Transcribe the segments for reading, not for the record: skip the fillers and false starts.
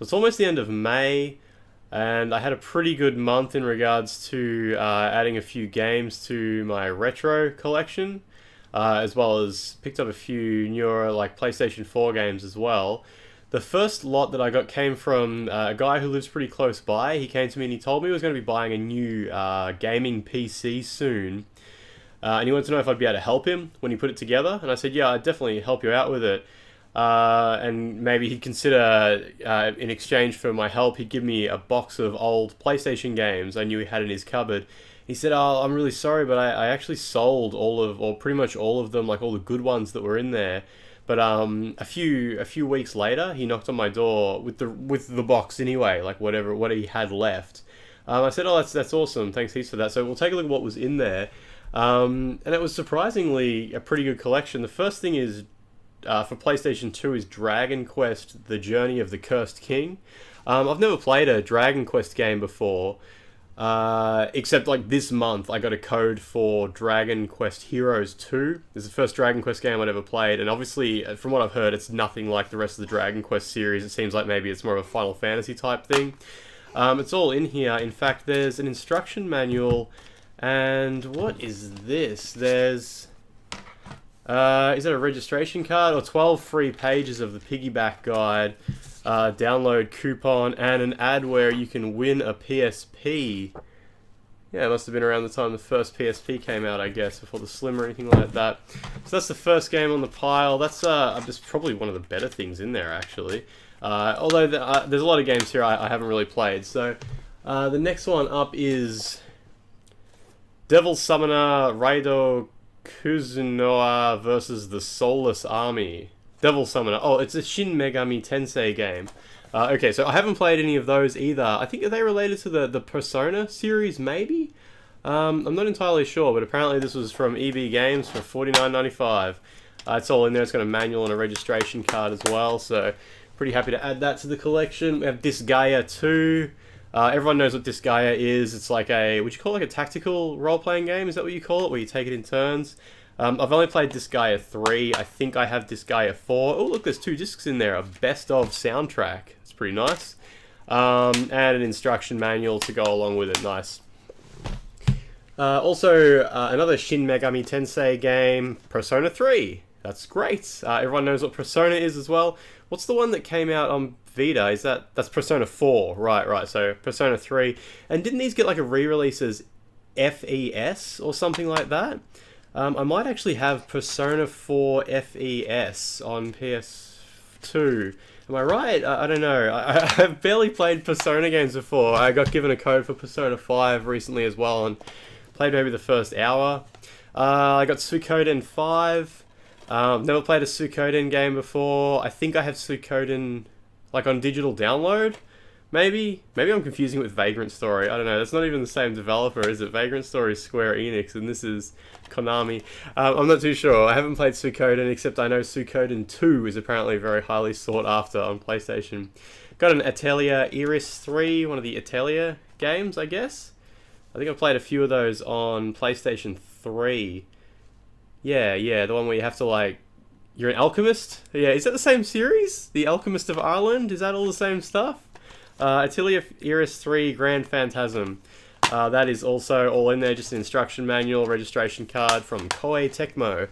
So it's almost the end of May, and I had a pretty good month in regards to adding a few games to my retro collection, as well as picked up a few newer like PlayStation 4 games as well. The first lot that I got came from a guy who lives pretty close by. He came to me and he told me he was going to be buying a new gaming PC soon. And he wanted to know if I'd be able to help him when he put it together. And I said, yeah, I'd definitely help you out with it. And maybe he'd consider, in exchange for my help, he'd give me a box of old PlayStation games I knew he had in his cupboard. He said, oh, I'm really sorry, but I actually sold or pretty much all of them, like all the good ones that were in there. But a few weeks later, he knocked on my door with the box anyway, like what he had left. I said, oh, that's awesome. Thanks heaps for that. So we'll take a look at what was in there. And it was surprisingly a pretty good collection. The first thing is for PlayStation 2 is Dragon Quest: The Journey of the Cursed King. I've never played a Dragon Quest game before. Except like this month I got a code for Dragon Quest Heroes 2. This is the first Dragon Quest game I'd ever played, and obviously from what I've heard it's nothing like the rest of the Dragon Quest series. It seems like maybe it's more of a Final Fantasy type thing. It's all in here. In fact, there's an instruction manual, and what is this? There's is it a registration card or 12 free pages of the piggyback guide, download coupon, and an ad where you can win a PSP. Yeah, it must have been around the time the first PSP came out, I guess, before the Slim or anything like that. So that's the first game on the pile. That's just probably one of the better things in there, actually. Although there's a lot of games here I haven't really played. So the next one up is Devil Summoner Raido Kuzunoa versus the Soulless Army. Devil Summoner. Oh, it's a Shin Megami Tensei game. Okay, so I haven't played any of those either. I think, are they related to the Persona series, maybe? I'm not entirely sure, but apparently this was from EB Games for $49.95. It's all in there. It's got a manual and a registration card as well, so pretty happy to add that to the collection. We have Disgaea 2. Everyone knows what Disgaea is. It's like would you call it like a tactical role-playing game? Is that what you call it, where you take it in turns? I've only played Disgaea 3. I think I have Disgaea 4. Oh, look, there's 2 discs in there. A best of soundtrack. It's pretty nice. And an instruction manual to go along with it. Nice. Also, another Shin Megami Tensei game, Persona 3. That's great. Everyone knows what Persona is as well. What's the one that came out on Vita? That's Persona 4. Right. So Persona 3. And didn't these get like a re-release as FES or something like that? I might actually have Persona 4 FES on PS2. Am I right? I don't know. I've barely played Persona games before. I got given a code for Persona 5 recently as well and played maybe the first hour. I got Suikoden 5. Never played a Suikoden game before. I think I have Suikoden like on digital download. Maybe I'm confusing it with Vagrant Story. I don't know. That's not even the same developer, is it? Vagrant Story is Square Enix, and this is Konami. I'm not too sure. I haven't played Suikoden, except I know Suikoden 2 is apparently very highly sought after on PlayStation. Got an Atelier Iris 3, one of the Atelier games, I guess. I think I played a few of those on PlayStation 3. Yeah, the one where you have to like... You're an alchemist? Yeah, is that the same series? The Alchemist of Ireland? Is that all the same stuff? Atelier Iris 3 Grand Phantasm. That is also all in there, just an instruction manual, registration card from Koei Tecmo.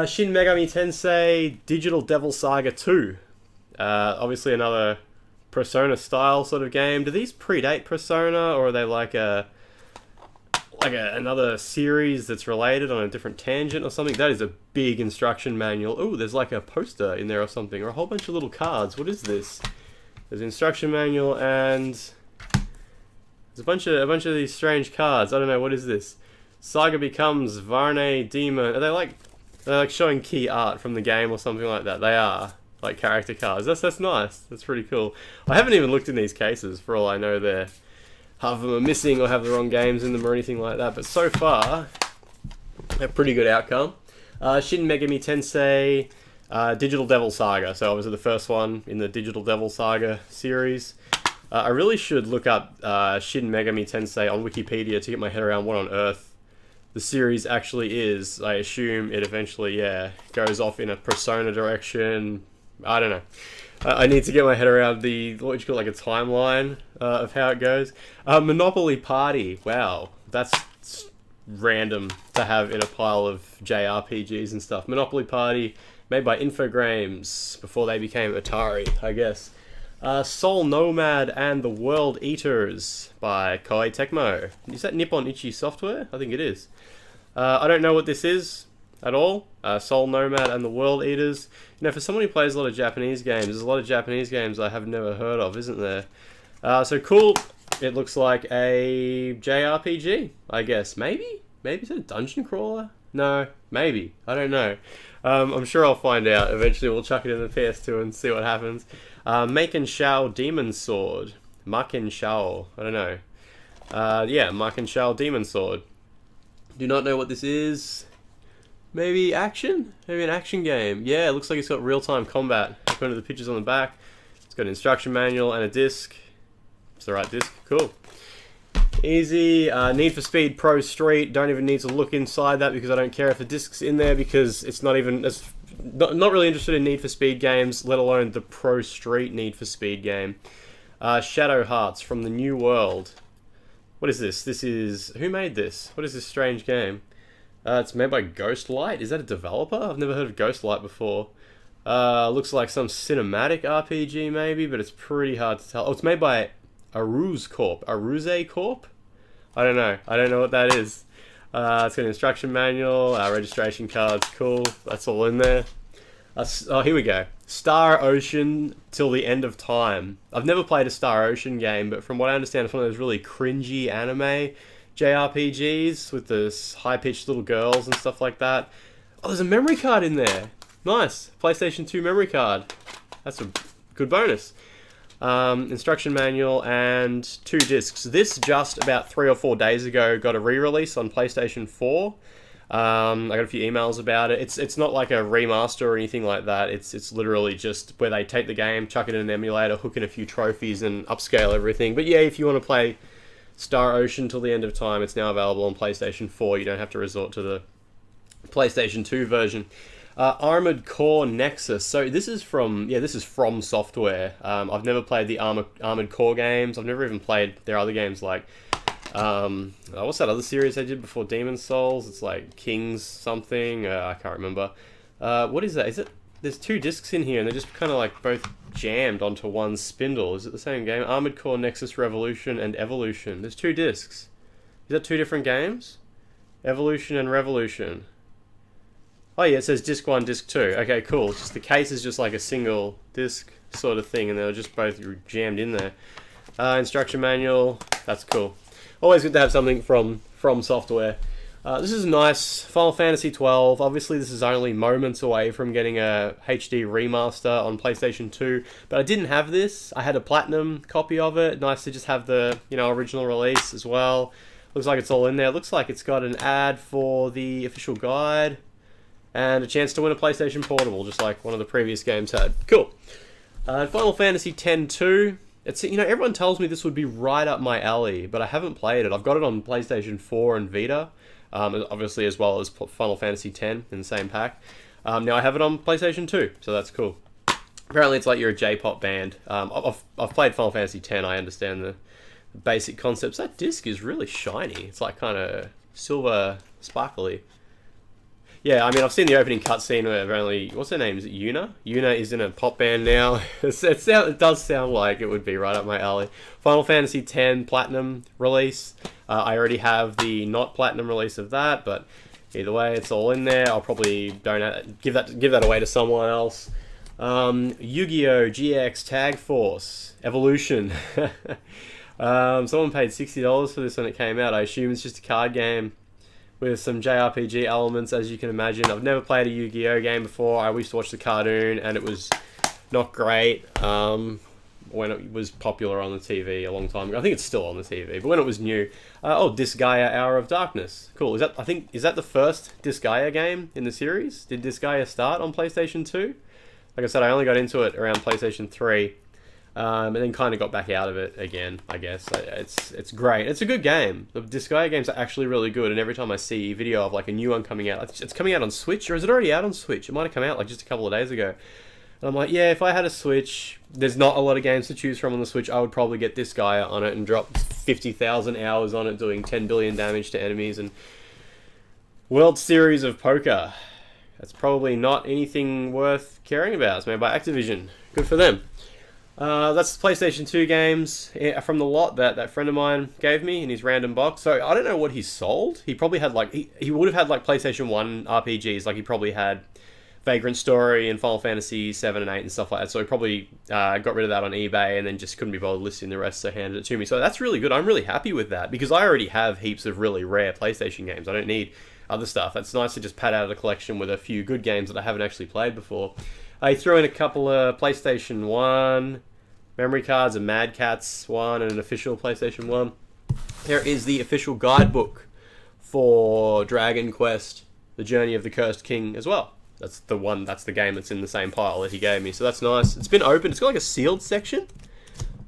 Shin Megami Tensei Digital Devil Saga 2. Obviously another Persona style sort of game. Do these predate Persona, or are they like another series that's related on a different tangent or something? That is a big instruction manual. Oh, there's like a poster in there or something, or a whole bunch of little cards. What is this? There's an instruction manual and there's a bunch of these strange cards. I don't know, what is this? Saga becomes Varney Demon. Are they like showing key art from the game or something like that? They are like character cards. That's nice. That's pretty cool. I haven't even looked in these cases. For all I know, half of them are missing or have the wrong games in them or anything like that. But so far, a pretty good outcome. Shin Megami Tensei Digital Devil Saga. So obviously the first one in the Digital Devil Saga series. I really should look up Shin Megami Tensei on Wikipedia to get my head around what on earth the series actually is. I assume it eventually, goes off in a Persona direction. I don't know. I need to get my head around the, what you call, like a timeline of how it goes. Monopoly Party. Wow, that's random to have in a pile of JRPGs and stuff. Monopoly Party, made by Infogrames before they became Atari, I guess. Soul Nomad and the World Eaters by Koei Tecmo. Is that Nippon Ichi Software? I think it is. I don't know what this is at all. Soul Nomad and the World Eaters. You know, for someone who plays a lot of Japanese games, there's a lot of Japanese games I have never heard of, isn't there? So cool. It looks like a JRPG, I guess. Maybe? Maybe it's a dungeon crawler? No, maybe. I don't know. I'm sure I'll find out. Eventually we'll chuck it in the PS2 and see what happens. Maken Shao Demon Sword. Maken Shao. I don't know. Yeah, Maken Shao Demon Sword. Do not know what this is. Maybe action? Maybe an action game. Yeah, it looks like it's got real-time combat. According to the pictures on the back. It's got an instruction manual and a disc. It's the right disc. Cool. Easy. Need for Speed Pro Street. Don't even need to look inside that because I don't care if the disc's in there because it's not even... It's not really interested in Need for Speed games, let alone the Pro Street Need for Speed game. Shadow Hearts from the New World. What is this? This is... Who made this? What is this strange game? It's made by Ghostlight. Is that a developer? I've never heard of Ghostlight before. Looks like some cinematic RPG maybe, but it's pretty hard to tell. Oh, it's made by Aruze Corp. Aruze Corp? I don't know. I don't know what that is. It's got an instruction manual, registration cards. Cool. That's all in there. Oh, here we go. Star Ocean Till the End of Time. I've never played a Star Ocean game, but from what I understand, it's one of those really cringy anime JRPGs with the high-pitched little girls and stuff like that. Oh, there's a memory card in there. Nice. PlayStation 2 memory card. That's a good bonus. Instruction manual and 2 discs. This just about 3 or 4 days ago got a re-release on PlayStation 4. I got a few emails about it. It's not like a remaster or anything like that. It's literally just where they take the game, chuck it in an emulator, hook in a few trophies and upscale everything. But yeah, if you want to play Star Ocean Till the End of Time, it's now available on PlayStation 4. You don't have to resort to the PlayStation 2 version. Armored Core Nexus. So this is from Software. I've never played the Armored Core games. I've never even played their other games like what's that other series they did before Demon's Souls? It's like King's something. I can't remember. What is that? Is it? There's 2 discs in here and they're just kind of like both jammed onto one spindle. Is it the same game? Armored Core Nexus Revolution and Evolution. There's 2 discs. Is that 2 different games? Evolution and Revolution. Oh yeah, it says disc 1, disc 2. Okay, cool. It's just the case is just like a single disc sort of thing, and they're just both jammed in there. Instruction manual. That's cool. Always good to have something from Software. This is nice. Final Fantasy 12. Obviously, this is only moments away from getting a HD remaster on PlayStation 2, but I didn't have this. I had a platinum copy of it. Nice to just have the original release as well. Looks like it's all in there. Looks like it's got an ad for the official guide. And a chance to win a PlayStation Portable, just like one of the previous games had. Cool. Final Fantasy X-2. It's everyone tells me this would be right up my alley, but I haven't played it. I've got it on PlayStation 4 and Vita, obviously as well as Final Fantasy X in the same pack. Now I have it on PlayStation 2, so that's cool. Apparently it's like you're a J-pop band. I've played Final Fantasy X. I understand the basic concepts. That disc is really shiny. It's like kind of silver sparkly. Yeah, I mean, I've seen the opening cutscene where apparently, what's her name? Is it Yuna? Yuna is in a pop band now. It does sound like it would be right up my alley. Final Fantasy X Platinum release. I already have the not Platinum release of that, but either way, it's all in there. I'll probably give that away to someone else. Yu-Gi-Oh! GX Tag Force Evolution. Someone paid $60 for this when it came out. I assume it's just a card game with some JRPG elements, as you can imagine. I've never played a Yu-Gi-Oh! Game before. I used to watch the cartoon, and it was not great when it was popular on the TV a long time ago. I think it's still on the TV, but when it was new. Disgaea Hour of Darkness. Cool. Is that the first Disgaea game in the series? Did Disgaea start on PlayStation 2? Like I said, I only got into it around PlayStation 3. And then kind of got back out of it again, I guess. It's great. It's a good game. The Disgaea games are actually really good, and every time I see a video of like a new one coming out, it's coming out on Switch, or is it already out on Switch? It might have come out like just a couple of days ago. And I'm like, yeah, if I had a Switch, there's not a lot of games to choose from on the Switch. I would probably get this guy on it and drop 50,000 hours on it, doing 10 billion damage to enemies. And World Series of Poker. That's probably not anything worth caring about. It's made by Activision. Good for them. That's the PlayStation 2 games from the lot that friend of mine gave me in his random box. So I don't know what he sold. He probably had like, he would have had like PlayStation 1 RPGs. Like he probably had Vagrant Story and Final Fantasy 7 and 8 and stuff like that. So he probably got rid of that on eBay and then just couldn't be bothered listing the rest, so handed it to me. So that's really good. I'm really happy with that because I already have heaps of really rare PlayStation games. I don't need other stuff. It's nice to just pad out a collection with a few good games that I haven't actually played before. I threw in a couple of PlayStation 1 memory cards, a Mad Catz one, and an official PlayStation 1. There is the official guidebook for Dragon Quest, The Journey of the Cursed King as well. That's the game that's in the same pile that he gave me. So that's nice. It's been open. It's got like a sealed section.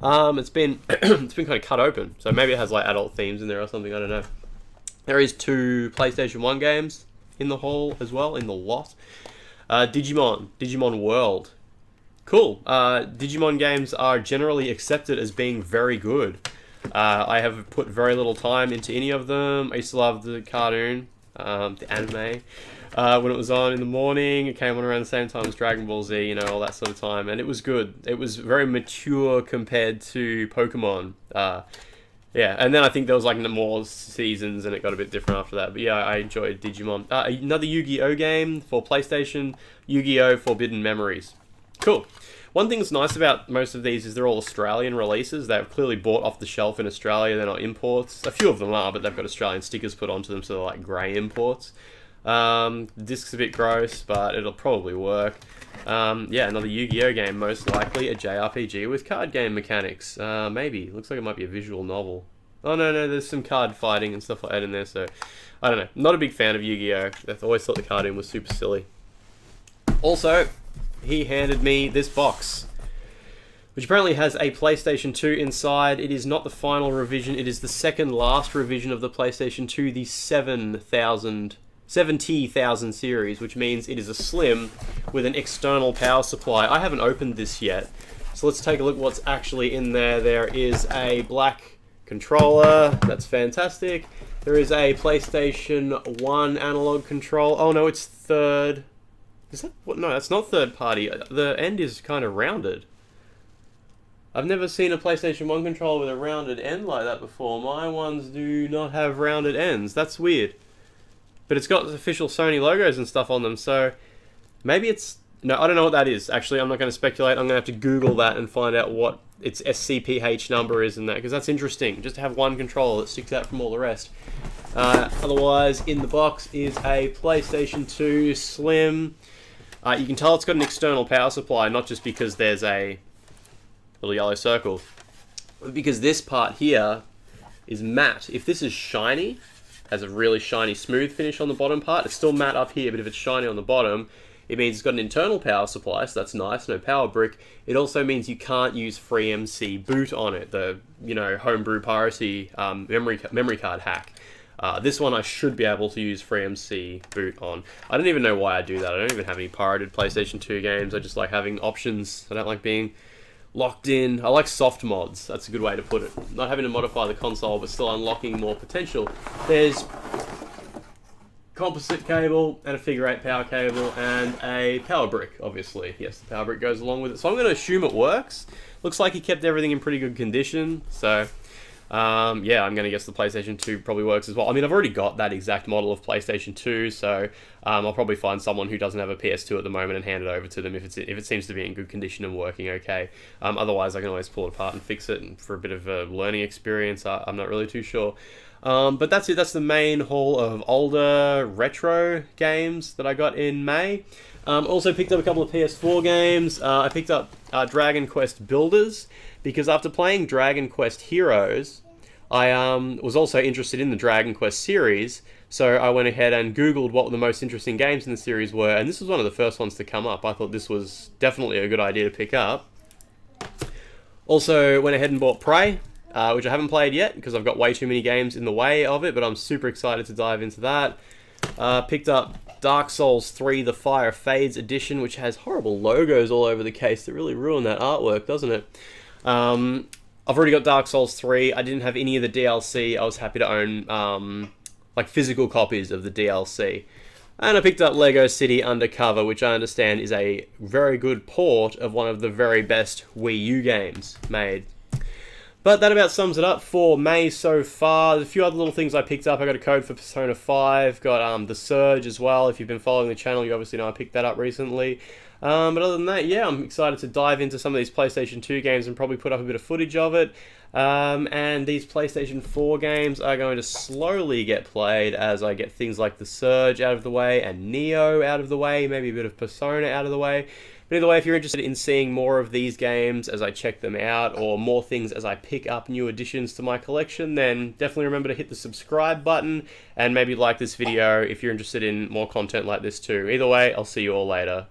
It's been it's been kind of cut open. So maybe it has like adult themes in there or something. I don't know. There is 2 PlayStation 1 games in the haul as well, in the lot. Digimon World. Cool. Digimon games are generally accepted as being very good. I have put very little time into any of them. I used to love the cartoon, the anime. When it was on in the morning, it came on around the same time as Dragon Ball Z, you know, all that sort of time, and it was good. It was very mature compared to Pokemon. Yeah, and then I think there was like more seasons and it got a bit different after that. But yeah, I enjoyed Digimon. Another Yu-Gi-Oh game for PlayStation, Yu-Gi-Oh! Forbidden Memories. Cool. One thing that's nice about most of these is they're all Australian releases. They're clearly bought off the shelf in Australia. They're not imports. A few of them are, but they've got Australian stickers put onto them, so they're like grey imports. The disc's a bit gross, but it'll probably work. Yeah, another Yu-Gi-Oh game, most likely. A JRPG with card game mechanics. Maybe. Looks like it might be a visual novel. Oh, no, there's some card fighting and stuff like that in there, so I don't know. Not a big fan of Yu-Gi-Oh! I've always thought the cartoon was super silly. Also, he handed me this box, which apparently has a PlayStation 2 inside. It is not the final revision. It is the second last revision of the PlayStation 2, the 70,000 series, which means it is a Slim with an external power supply. I haven't opened this yet, so let's take a look what's actually in there. There is a black controller. That's fantastic. There is a PlayStation 1 analog control. Oh no, it's third. Is that what? No, that's not third party. The end is kind of rounded. I've never seen a PlayStation 1 controller with a rounded end like that before. My ones do not have rounded ends. That's weird. But it's got official Sony logos and stuff on them, so maybe it's... No, I don't know what that is. Actually, I'm not going to speculate. I'm going to have to Google that and find out what its SCPH number is in that, because that's interesting, just to have one controller that sticks out from all the rest. Otherwise, in the box is a PlayStation 2 Slim. You can tell it's got an external power supply, not just because there's a little yellow circle, but because this part here is matte. If this is shiny, has a really shiny smooth finish on the bottom part, it's still matte up here, but if it's shiny on the bottom, it means it's got an internal power supply, so that's nice, no power brick. It also means you can't use FreeMC boot on it, the, you know, homebrew piracy memory card hack. This one I should be able to use FreeMC boot on. I don't even know why I do that. I don't even have any pirated PlayStation 2 games. I just like having options. I don't like being locked in. I like soft mods. That's a good way to put it. Not having to modify the console, but still unlocking more potential. There's composite cable and a figure 8 power cable and a power brick, obviously. Yes, the power brick goes along with it. So I'm going to assume it works. Looks like he kept everything in pretty good condition. So, yeah, I'm going to guess the PlayStation 2 probably works as well. I mean, I've already got that exact model of PlayStation 2, so I'll probably find someone who doesn't have a PS2 at the moment and hand it over to them if it seems to be in good condition and working okay. Otherwise, I can always pull it apart and fix it, and for a bit of a learning experience, I'm not really too sure. But that's it. That's the main haul of older retro games that I got in May. Also picked up a couple of PS4 games. I picked up Dragon Quest Builders, because after playing Dragon Quest Heroes, I was also interested in the Dragon Quest series, so I went ahead and Googled what the most interesting games in the series were, and this was one of the first ones to come up. I thought this was definitely a good idea to pick up. Also went ahead and bought Prey, which I haven't played yet because I've got way too many games in the way of it, but I'm super excited to dive into that. Picked up Dark Souls 3 The Fire Fades Edition, which has horrible logos all over the case that really ruin that artwork, doesn't it? I've already got Dark Souls 3. I didn't have any of the DLC. I was happy to own like physical copies of the DLC. And I picked up Lego City Undercover, which I understand is a very good port of one of the very best Wii U games made. But that about sums it up for May so far. There's a few other little things I picked up. I got a code for Persona 5, got The Surge as well. If you've been following the channel, you obviously know I picked that up recently. But other than that, yeah, I'm excited to dive into some of these PlayStation 2 games and probably put up a bit of footage of it. And these PlayStation 4 games are going to slowly get played as I get things like The Surge out of the way and Neo out of the way, maybe a bit of Persona out of the way. But either way, if you're interested in seeing more of these games as I check them out, or more things as I pick up new additions to my collection, then definitely remember to hit the subscribe button and maybe like this video if you're interested in more content like this too. Either way, I'll see you all later.